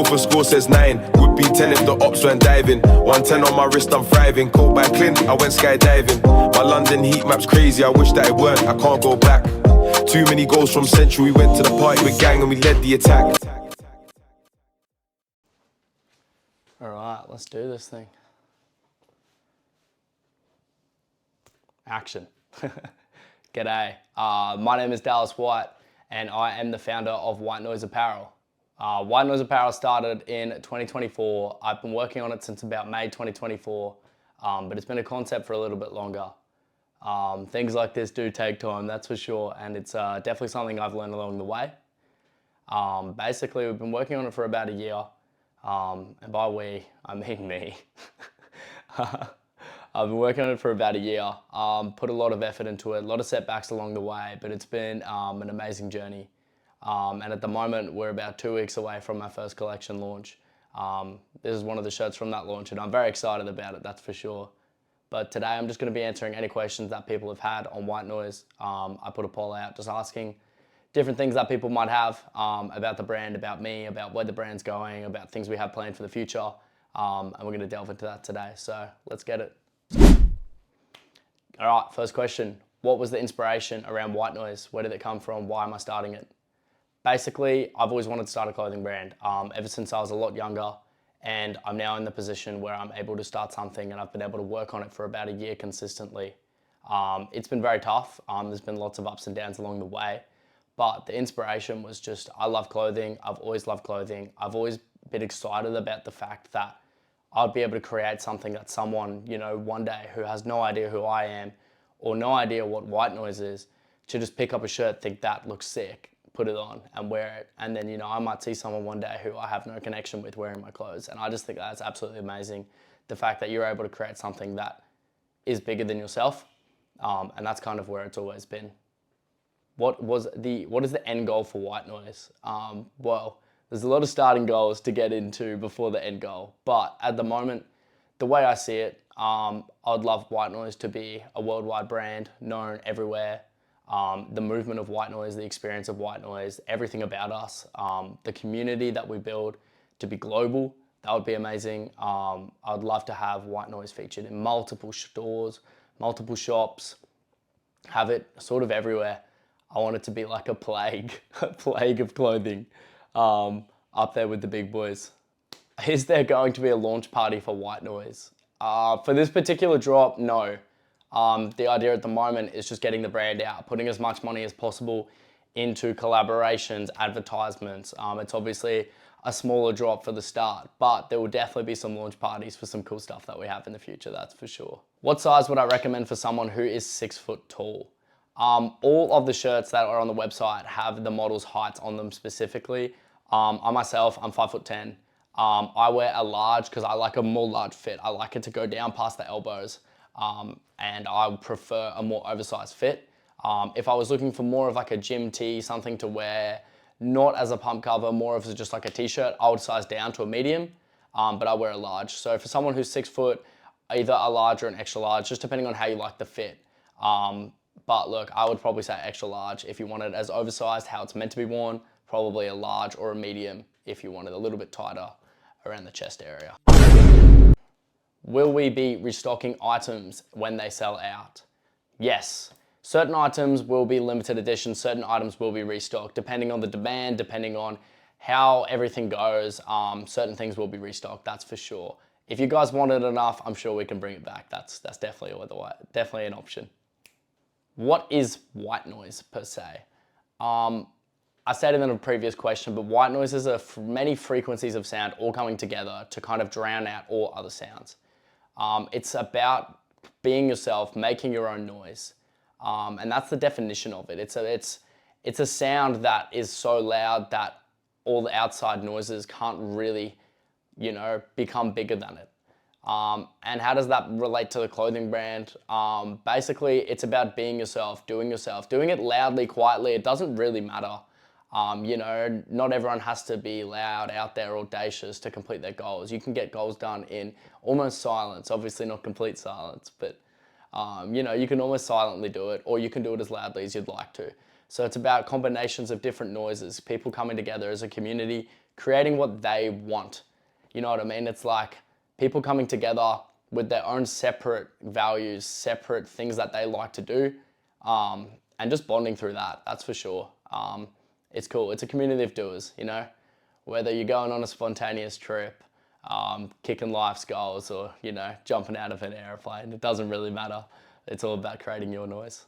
FIFA score says 9. Would be 10 if the ops weren't diving. 110 on my wrist, I'm thriving. Caught by Clint, I went skydiving. My London heat map's crazy, I wish that it weren't, I can't go back. Too many goals from Central, we went to the party with gang and we led the attack. Alright, let's do this thing. Action. G'day, my name is Dallas White and I am the founder of White Noise Apparel. White Noise Apparel started in 2024. I've been working on it since about May 2024, but it's been a concept for a little bit longer. Things like this do take time, that's for sure, and it's definitely something I've learned along the way. Basically, we've been working on it for about a year, and by we, I mean me. I've been working on it for about a year, put a lot of effort into it, a lot of setbacks along the way, but it's been an amazing journey. And at the moment, we're about 2 weeks away from our first collection launch. This is one of the shirts from that launch, and I'm very excited about it, that's for sure. But today, I'm just going to be answering any questions that people have had on White Noise. I put a poll out just asking different things that people might have about the brand, about me, about where the brand's going, about things we have planned for the future. And we're going to delve into that today, so let's get it. All right, first question. What was the inspiration around White Noise? Where did it come from? Why am I starting it? Basically, I've always wanted to start a clothing brand ever since I was a lot younger, and I'm now in the position where I'm able to start something, and I've been able to work on it for about a year consistently. It's been very tough. There's been lots of ups and downs along the way, but the inspiration was just, I love clothing. I've always loved clothing. I've always been excited about the fact that I'd be able to create something that someone, you know, one day who has no idea who I am or no idea what White Noise is, to just pick up a shirt, think that looks sick, put it on and wear it. And then, you know, I might see someone one day who I have no connection with wearing my clothes. And I just think that's absolutely amazing. The fact that you're able to create something that is bigger than yourself. And that's kind of where it's always been. What is the end goal for White Noise? Well, there's a lot of starting goals to get into before the end goal. But at the moment, the way I see it, I'd love White Noise to be a worldwide brand, known everywhere. The movement of White Noise, the experience of White Noise, everything about us, the community that we build to be global, that would be amazing. I'd love to have White Noise featured in multiple stores, multiple shops, have it sort of everywhere. I want it to be like a plague of clothing. Up there with the big boys. Is there going to be a launch party for White Noise? For this particular drop, no. The idea at the moment is just getting the brand out, putting as much money as possible into collaborations, advertisements. It's obviously a smaller drop for the start, but there will definitely be some launch parties for some cool stuff that we have in the future, that's for sure. What size would I recommend for someone who is 6 foot tall? All of the shirts that are on the website have the model's heights on them specifically. I myself, I'm 5'10". I wear a large because I like a more large fit. I like it to go down past the elbows, and I prefer a more oversized fit. If I was looking for more of like a gym tee, something to wear, not as a pump cover, more of just like a t-shirt, I would size down to a medium, but I wear a large. So for someone who's 6 foot, either a large or an extra large, just depending on how you like the fit. But look, I would probably say extra large if you want it as oversized, how it's meant to be worn, probably a large or a medium if you want it a little bit tighter around the chest area. Will we be restocking items when they sell out? Yes. Certain items will be limited edition, certain items will be restocked, depending on the demand, depending on how everything goes, certain things will be restocked, that's for sure. If you guys want it enough, I'm sure we can bring it back. That's definitely an option. What is White Noise per se? I stated in a previous question, but white noises are many frequencies of sound all coming together to kind of drown out all other sounds. It's about being yourself, making your own noise. And that's the definition of it. It's a sound that is so loud that all the outside noises can't really, you know, become bigger than it. And how does that relate to the clothing brand? Basically, it's about being yourself, doing it loudly, quietly. It doesn't really matter. You know, not everyone has to be loud, out there, audacious to complete their goals. You can get goals done in almost silence, obviously not complete silence, but you know, you can almost silently do it, or you can do it as loudly as you'd like to. So it's about combinations of different noises, people coming together as a community, creating what they want. You know what I mean? It's like people coming together with their own separate values, separate things that they like to do, and just bonding through that, that's for sure. It's cool. It's a community of doers, you know? Whether you're going on a spontaneous trip, kicking life's goals, or, you know, jumping out of an airplane, it doesn't really matter. It's all about creating your noise.